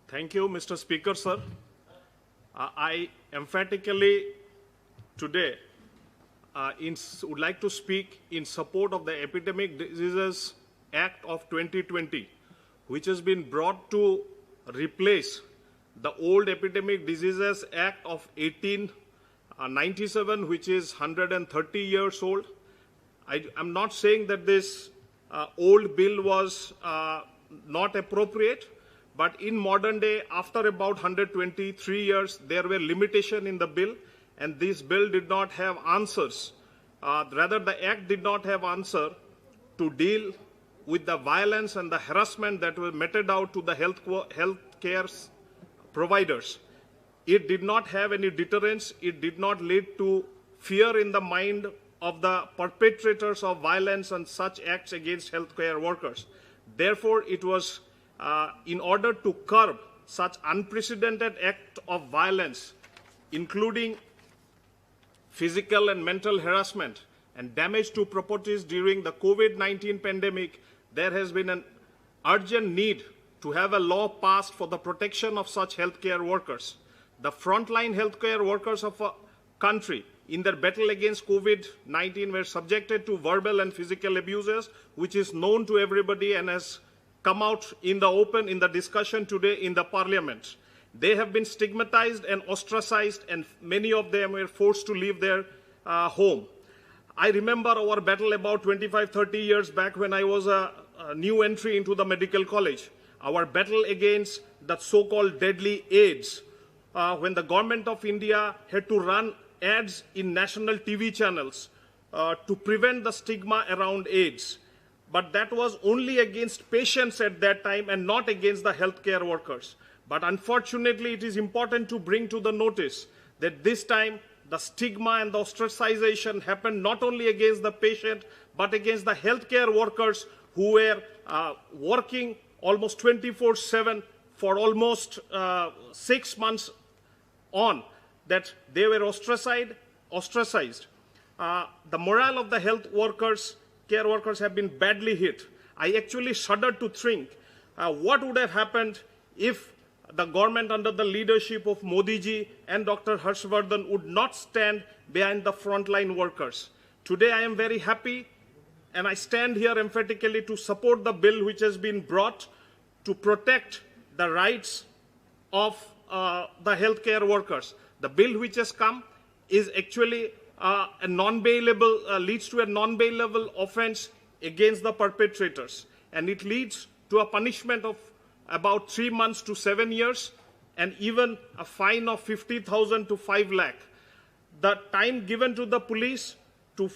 Thank you, Mr. Speaker, sir. I emphatically today would like to speak in support of the Epidemic Diseases Act of 2020, which has been brought to replace the old Epidemic Diseases Act of 1897, which is 130 years old. I'm not saying that this old bill was not appropriate, but in modern day, after about 123 years, there were limitations in the bill, and this bill did not have answers. Rather, the Act did not have answer to deal with the violence and the harassment that were meted out to the health care providers. It did not have any deterrence. It did not lead to fear in the mind of the perpetrators of violence and such acts against healthcare workers. Therefore, it was in order to curb such unprecedented act of violence, including physical and mental harassment and damage to properties during the COVID-19 pandemic, there has been an urgent need to have a law passed for the protection of such healthcare workers. The frontline healthcare workers of a country in their battle against COVID-19 were subjected to verbal and physical abuses, which is known to everybody and has come out in the open in the discussion today in the Parliament. They have been stigmatized and ostracized, and many of them were forced to leave their home. I remember our battle about 25-30 years back when I was a new entry into the medical college. Our battle against the so-called deadly AIDS, when the government of India had to run ads in national TV channels to prevent the stigma around AIDS. But that was only against patients at that time and not against the healthcare workers. But unfortunately, it is important to bring to the notice that this time the stigma and the ostracization happened not only against the patient, but against the healthcare workers who were working almost 24/7 for almost 6 months on, that they were ostracized. The morale of the health workers, care workers have been badly hit. I actually shudder to think what would have happened if the government under the leadership of Modi ji and Dr. Harshvardhan would not stand behind the frontline workers. Today I am very happy and I stand here emphatically to support the bill which has been brought to protect the rights of the healthcare workers. The bill which has come is actually a non-bailable, leads to a non-bailable offense against the perpetrators, and it leads to a punishment of about 3 months to 7 years and even a fine of 50,000 to 5 lakh. The time given to the police to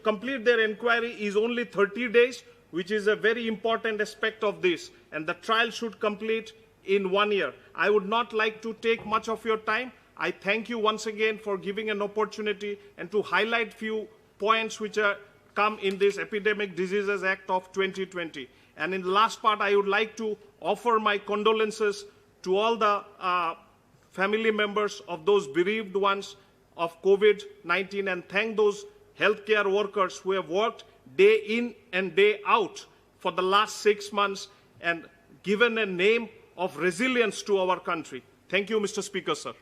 complete their inquiry is only 30 days, which is a very important aspect of this, and the trial should complete in 1 year. I would not like to take much of your time. I thank you once again for giving an opportunity and to highlight few points which are come in this Epidemic Diseases Act of 2020. And in the last part, I would like to offer my condolences to all the family members of those bereaved ones of COVID-19 and thank those healthcare workers who have worked day in and day out for the last 6 months and given a name of resilience to our country. Thank you, Mr. Speaker, sir.